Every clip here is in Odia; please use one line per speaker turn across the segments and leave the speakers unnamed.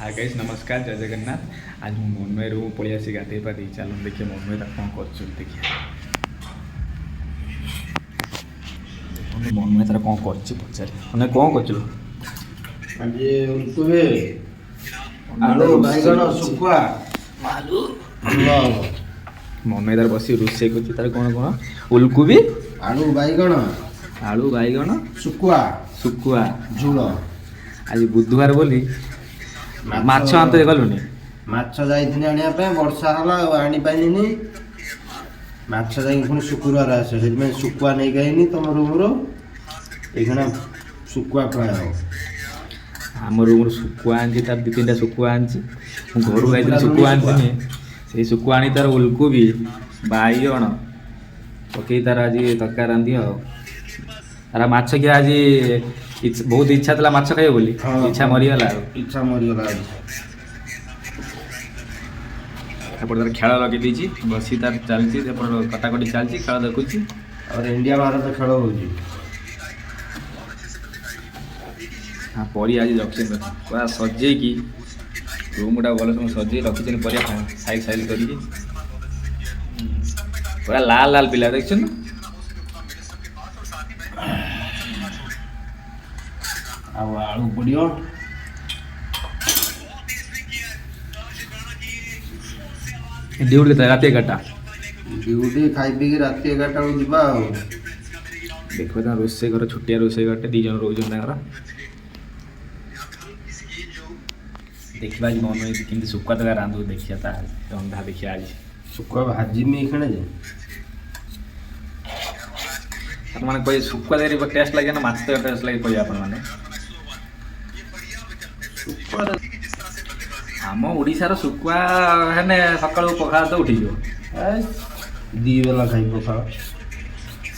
हाय गाइस नमस्कार जय जगन्नाथ। आज मैं मनमय रूम पलि आसी गाधे पाधे चलो देखिए मनमय कौन कर देखिए मनमय तार कौन कर पचारे मैंने कौन कर मनमय तार बस रोसे कर कौन कौन उलकोबी आलू बैगण
शुकुआ
शुकुआ
झुल
आज बुधवार बोली माछ आनते गलुनी
माछ जाइथिनि आनिया पे वर्षा होला आनी पाइलिनी माछ जाई पुणी शुक्रवार आसे हेदमे शुकुआ नै गइनी तम रूम रो एखना शुकुआ प्राय
आम रूम शुकुआ आनी तार दी तीन शुकुआ आनी घर गई शुकुआ आनी से शुकुआ आनी तार उलकोबी बैगण पकई तार आज तरकारी रांधि तार माछ कि आज बहुत इच्छा था माछ खाइब बोली इच्छा मरीगला तार खेल लगे देछि बसी तार चलती कटाकटी चलती खेल देखुची
और इंडिया भारत खेल होजी
हाँ पड़ी आज रखी पूरा सजे कि रूम टा भल सजे रखी परिया साइल साइल कर पूरा लाल लाल पिला देख
आलू पड़ियो
ड्यूटी रात 11टा
ड्यूटी खाई पी रात 11टा जीवा
देखो तो रोसे घर छोटिया रोसे घर दी जन रोज देखा आज मन में कि शुक्वा तक रांधु देखिए रंधा देखिए आज
शुक्वा भाजी में खाने जे
मैंने कहे शुक्वा तक टेस्ट लगे ना माछ तक टेस्ट लगे कहे आप आम ओडार शुक्वा है सका पखाड़ तो उठी
दी बेला खाई पखाड़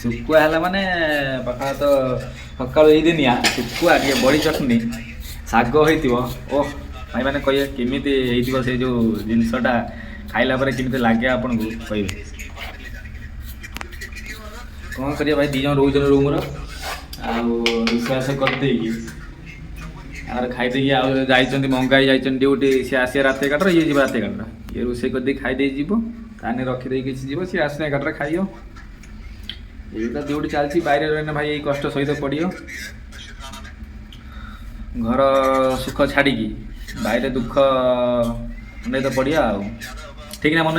शुक्वा है माने पखाड़ तो सका दिनिया शुक्वा बड़ी चटनी शाग हो ओह भाई मैंने कहे केमी से जो जिनसटा खाइला केमी लगे आपन को कहे कौन करिए भाई दीज रोज रूम रोषेस करदे आर खाईदे जाइए मंगाई जाइए ड्यूटी सी आसे रात 11टा ये जी रात 11टा ये रोसे कर खाईदे ताने रखीदे किसी जीव सी आसने 11टा खाइयो ये ड्यूटी चलती बाहर रही भाई ये कष्ट सहित पड़ियो घर सुख छाड़ी बाहर दुख नहीं तो पड़िया ठीक ना मन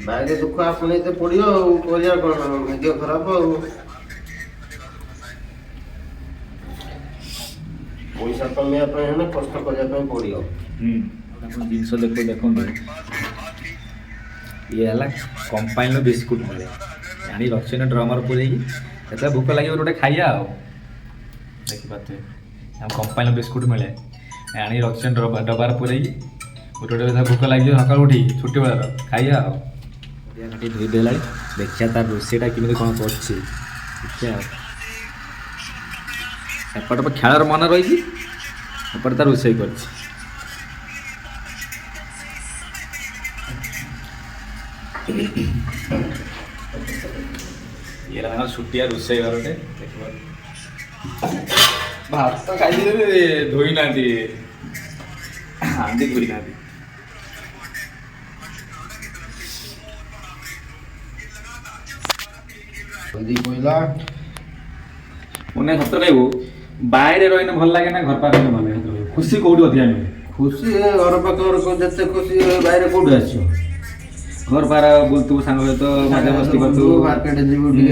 बाहर दुख आपने तो पड़ियो करिया कोन भाग्य खराब पैसा कमिया है कष्ट करने पड़ो
जिनस देखो देखो ये है कंपानी बिस्कुट मिले आनी रखी ड्रमर पूरे भूक लगे गोटे खाइया देखिए कंपानी बिस्कुट मिले आनी रखी डबार पूरे गोटे गोटे भूक लगे सका उठी छुट्टी बेलार खाइया धोई देला देखिए तार रोषेटा केमी कौन कर एपट खेल मन रही एपट तार रोषे कर छुटिया रोषे घर भात तो खाई धोई ना हांडी धोई ना उन्हें सत कहू बाहर रही भल लगे ना घर पाखे भल लगे खुशी कौटी अधिक मिले
खुशी घर पाखे जिते खुशी बाहर कौटी आस
घर पार बुलतु सांग सहित मजा मस्ती करतु
मार्केट जीवु टे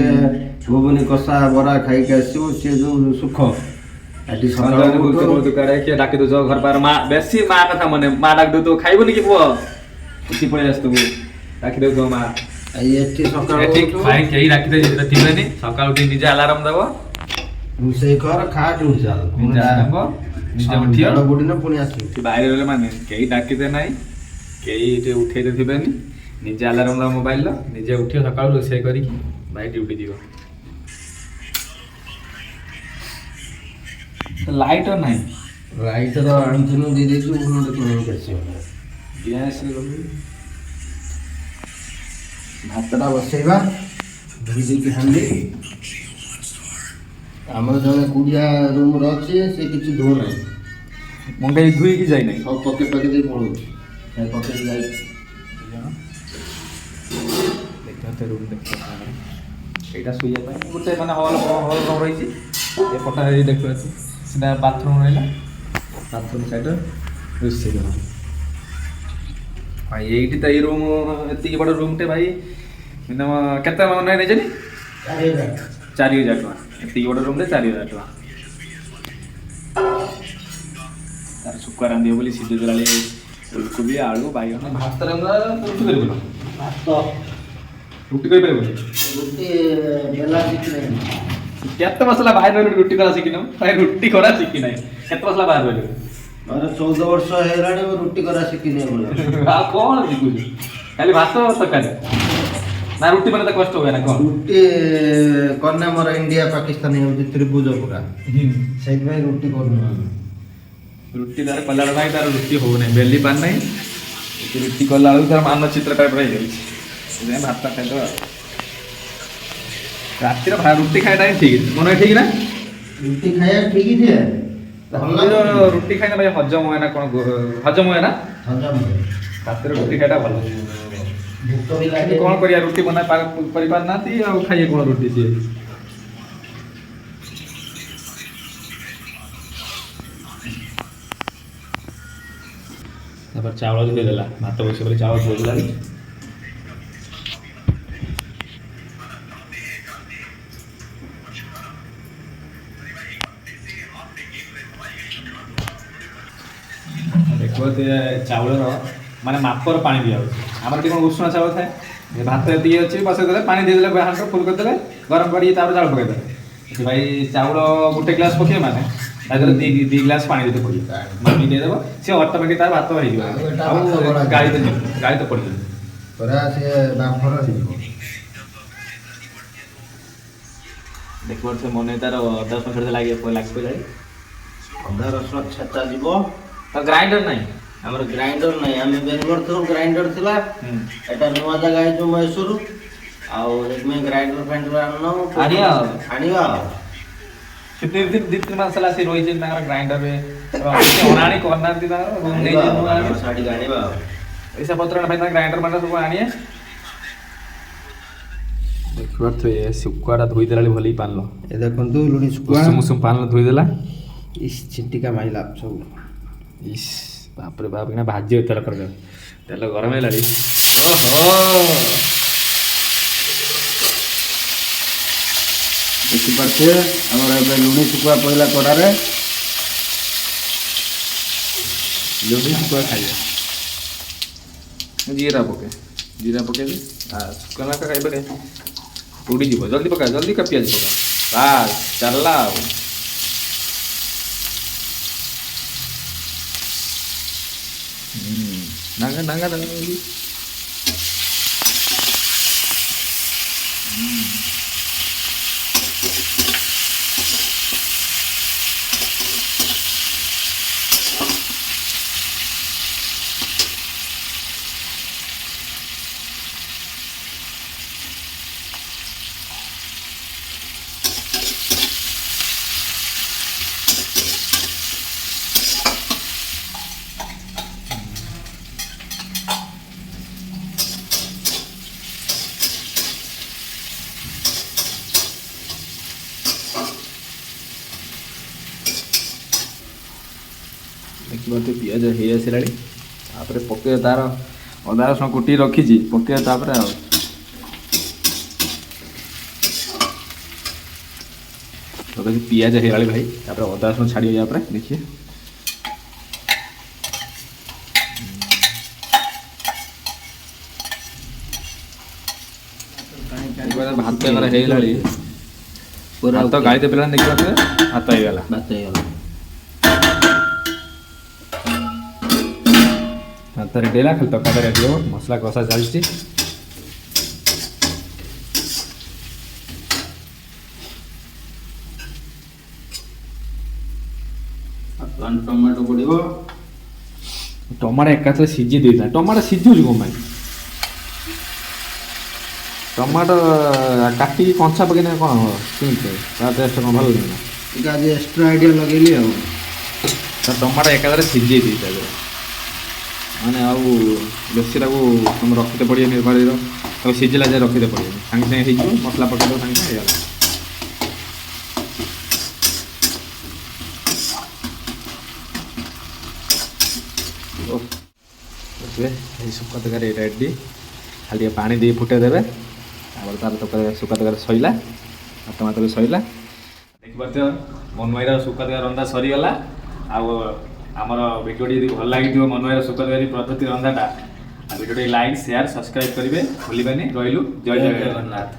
घुगुनी कषा बरा खाई आसू सी जो सुख
किए डाक दौ घर पार माँ बेसी माँ कथा मन माँ डाक दौ तो खाइबनी कि पुआ उठी पड़े आस डाक दौ माँ कहीं राखी थे सका उठी निजे आलाराम दब
रोषे कर खा ड्यूटी चल
बाहर रही माने कहीं डाकिदे ना कहीं उठे थे निजे आलाराम दब मोबाइल निजे उठ सका रोषे कर ड्यूटी जीव लाइट ना
लाइट आनी दे
गैस
भातटा बसैबा धोई देकी हांडी आमर जने कुड़िया रूम अच्छे से किसी धो ना
ମଙ୍ଗାଇ ଧୋଇକି ଯାଇନାହିଁ।
ସବୁ ପକେଟ୍ ପକେଟ୍ ଦେଇ ପଳଉଛି ପକେଟ୍ ଯାଇ
ଦେଖିବା ରୁମ୍ ଦେଖିବା ଏଇଟା ଶୋଇବା ପାଇଁ ଗୋଟେ ମାନେ ହଲ୍ ରୁମ୍ ରହିଛି। ଏପଟା ଏଇ ଦେଖିବା ସେଟା ବାଥରୁମ୍ ରହିଲା। ବାଥରୁମ୍ ସାଇଡ଼୍ ରୋଷେଇ ଘର। ଭାଇ ଏଇଠି ତ ଏଇ ରୁମ୍ ଏତିକି ବଡ଼ ରୁମ୍ଟେ ଭାଇ ମିନିମମ୍ କେତେ ମାନେ ନେଇଛନ୍ତି? 4,000 ଟଙ୍କା। ଏତିକି ବଡ଼ ରୁମ୍ରେ 4,000 ଟଙ୍କା। ତାର ଶୁଖୁଆ ରାନ୍ଧିବ ବୋଲି ସିଝେଇ ଦେଲାବେଳେ ଫୁଲକୋବି ଆଳୁ ବାଇଗଣ ଭାତ ରାନ୍ଧା ରୁଟି କରିବୁନ
ଭାତ
ରୁଟି କରିପାରିବୁନି
ରୁଟି ବେଲା ଶିଖିନାହିଁ।
କେତେ ମସଲା ବାହାର ରହିଲୁ ରୁଟି କରା ଶିଖିନ ଭାଇ ରୁଟି କରା ଶିଖି ନାହିଁ କେତେ ମସଲା ବାହାର ରହିଲୁ
ମୋର 14 ବର୍ଷ ହେଇଗଲାଣି ମୁଁ ରୁଟି କରା ଶିଖିନି
ଆଉ କ'ଣ ଶିଖୁଛୁ ଖାଲି ଭାତ ତରକାରୀ ନା ରୁଟି ମାନେ ତ କଷ୍ଟ ହୁଏ ନା କ'ଣ
ରୁଟି କନେ ମୋର ଇଣ୍ଡିଆ ପାକିସ୍ତାନ ହେଉଛି ତ୍ରିଭୁଜ ପୁରା ସେଇଥିପାଇଁ ରୁଟି କରୁନୁ ଆମେ
ରୁଟି ତାର କଲାବେଳେ ଭାଇ ତାର ରୁଟି ହଉନାହିଁ ବେଲି ପାର ନାହିଁ ରୁଟି କଲା ବେଳକୁ ତାର ମାନଚିତ୍ର ଟାଇପ୍ର ହେଇଯାଉଛି ସେଥିପାଇଁ ଭାତ ଖାଇଦେବା ରାତିରେ ରୁଟି ଖାଇବାଟା ହିଁ ଠିକ୍ ମନେ ଠିକ୍ ନା
ରୁଟି ଖାଇବା ଠିକ୍ ଯେ
ରୁଟି ଖାଇଲେ ଭାଇ ହଜମ ହୁଏ ନା କ'ଣ ହଜମ ହୁଏ ନା
ହଜମ ହୁଏ
ରାତିରେ ରୁଟି ଖାଇଟା ଭଲ
ଭୋକ ବି ଲାଗେ
କ'ଣ କରିବା ରୁଟି ବନା କରିପାରୁନାହାନ୍ତି ଆଉ ଖାଇବେ କ'ଣ ରୁଟି ସିଏ ତାପରେ ଚାଉଳ ଧୋଇଦେଲା ଭାତ ବସିବ ବୋଲି ଚାଉଳ ଧୋଇଦେଲା ଦେଖିବ ଚାଉଳର ମାନେ ମାପର ପାଣି ଦିଆହେଉଛି ଆମର ଟିକେ କ'ଣ ଉଷୁନା ଚାଉଳ ଥାଏ ଭାତ ଏତିକି ଅଛି ବସେଇ ଦେଲେ ପାଣି ଦେଇଦେଲେ ହାଣ୍ଡ ଫୁଲ୍ କରିଦେଲେ ଗରମ କରିକି ତାପରେ ଚାଉଳ ପକେଇଦେଲେ ଭାଇ ଚାଉଳ ଗୋଟେ ଗ୍ଲାସ୍ ପକେଇବେ ମାନେ ତା ଦେହରେ ଦୁଇ ଗ୍ଲାସ୍ ପାଣି ଦେଇତେ ପଡ଼ିବ ମାପି ଦେଇଦେବ ସେ ଅଟୋମେଟିକ୍ ତାର ଭାତ ହେଇଯିବ ଆଉ ଗାଳି ତ ପଡ଼ିଯିବ
ପୁରା ସେ ବାମ୍ଫର ହେଇଯିବ
ଦେଖିବ ସେ ମନେ ତାର 10 ମିନିଟ୍ ଲାଗିବ
ଅଦା ରସୁଣ ଛେଚା ଯିବ
ତ ଗ୍ରାଇଣ୍ଡର ନାହିଁ
ଆମର ଗ୍ରାଇଣ୍ଡର ନାହିଁ ଆମେ ବେଙ୍ଗଲୋର ଥିଲୁ ଗ୍ରାଇଣ୍ଡର ଥିଲା ଏଟା ନୂଆ ଜାଗା ହେଇଛୁ ମହେଶ୍ୱର ଆଉ ସେଥିପାଇଁ ଗ୍ରାଇଣ୍ଡର ଫ୍ରାଇଣ୍ଡର ଆଣିବା ଆଉ
ଦି ତିନି ମାସ ହେଲା ସେ ରହିଛନ୍ତି ତାଙ୍କର ଗ୍ରାଇଣ୍ଡରରେ ଅଣାଣି କରିନାହାନ୍ତି ତାଙ୍କର
ଶାଢ଼ୀ ଆଣିବା ଆଉ
ପଇସା ପତ୍ର ପାଇଁ ତାଙ୍କ ଗ୍ରାଇଣ୍ଡର ମାନେ ସବୁ ଆଣିବେ ଦେଖିପାରୁଥିବେ ଶୁଖୁଆଟା ଧୋଇଦେଲା ଭଲ ହିଁ ପାଣିଲ
ଏ ଦେଖନ୍ତୁ ଲୁଣି ଶୁଖୁଆ
ଉଷୁମ ପାଣିଲ ଧୋଇଦେଲା
ଇସ୍ ଛିଟିକା ମାଇଲା ସବୁ
ଇସ୍ ବାପରେ ବାପ କିନା ଭାଜି ତେଲ କରିଦେବ ତେଲ ଗରମ ହେଲାଣି
ଦେଖିପାରୁଥିବେ ଆମର ଏବେ ଲୁଣି ଶୁଖୁଆ ପଡ଼ିଲା କଡ଼ାରେ
ଲୁଣି ଶୁଖୁଆ ଖାଇବେ ଜିରା ପକେଇବି ଶୁଖୁଆ ଲଙ୍କା ଖାଇପାରେ ଉଡ଼ିଯିବ ଜଲ୍ଦି ପକା ପିଆଜ ପକା ବାସ୍ ଚାଲିଲା ଆଉ ନାଙ୍ଗା ଦେଖିପାରୁଥିବେ ପିଆଜ ହେଇ ଆସିଲାଣି ତାପରେ ପକେଇବା ତାର ଅଦା ରସୁଣ କୁଟି ରଖିଛି ପକେଇବା ତାପରେ ଆଉ ପିଆଜ ହେଇଗଲାଣି ଭାଇ ତାପରେ ଅଦା ରସୁଣ ଛାଡ଼ିବ ୟା ପରେ ଦେଖିଏ ଭାତ ହେଇଗଲାଣି ଭାତ ଗାଳି ଦେଲା ଦେଖିପାରୁଥିବେ ଭାତ ହେଇଗଲା ଭାତ ରେଡ଼ି ହେଲା ଖାଲି ତରକାରୀ ରେଡ଼ି ହେବ ମସଲା କଷା ଚାଲିଛି
ଟମାଟୋ ପଡ଼ିବ
ଟମାଟୋ ଏକାଥରେ ସିଝି ଦେଇଥିଲା ଟମାଟୋ ସିଝୁଛି କ'ଣ ପାଇଁ ଟମାଟୋ କାଟିକି କଞ୍ଚା ପକେଇଲେ କ'ଣ ହେବ କେମିତି ତା ଟେଷ୍ଟ କ'ଣ ଭଲ ଲାଗିଲା
ଟିକେ ଆଜି ଏକ୍ସଟ୍ରା ଆଇଡ଼ିଆ ଲଗେଇଲି ଆଉ
ତ ଟମାଟୋ ଏକାଥରେ ସିଝେଇ ଦେଇଛି ତା ଦେହରେ ମାନେ ଆଉ ବେଶୀ ତାକୁ ତୁମେ ରଖିତେ ପଡ଼ିବନି ପାଣିର ତାକୁ ସିଝିଲା ଯାଏ ରଖିତେ ପଡ଼ିବନି ସାଙ୍ଗେ ସାଙ୍ଗେ ହେଇଯିବ ମସଲା ପକାଇଦେବ ସାଙ୍ଗେ ସାଙ୍ଗେ ହେଇଗଲା। ଦେଖିବେ এই ଶୁଖା ତରକାରୀ ରେଡ଼ି ଖାଲି ଟିକେ ପାଣି ଦେଇ ଫୁଟେଇ ଦେବେ ତାପରେ ତାର ତରକାରୀ ଶୁଖା ତରକାରୀ ସଇଲା ଭାତ ମାତ ବି ସଇଲା। ଦେଖିପାରୁଥିବ ମନୁ ଭାଇର ଶୁଖା ତରକାରୀ ରନ୍ଧା ସରିଗଲା। ଆଉ ଆମର ଭିଡ଼ିଓଟି ଯଦି ଭଲ ଲାଗିଥିବ ମନୁ ଭାଇର ଶୁଖା ତରକାରୀ ପଦ୍ଧତି ରନ୍ଧାଟା ଆଉ ଭିଡ଼ିଓଟି ଲାଇକ୍ ସେୟାର ସବସ୍କ୍ରାଇବ୍ କରିବେ ଭୁଲିବେନି। ରହିଲୁ ଜୟ ଜଗନ୍ନାଥ।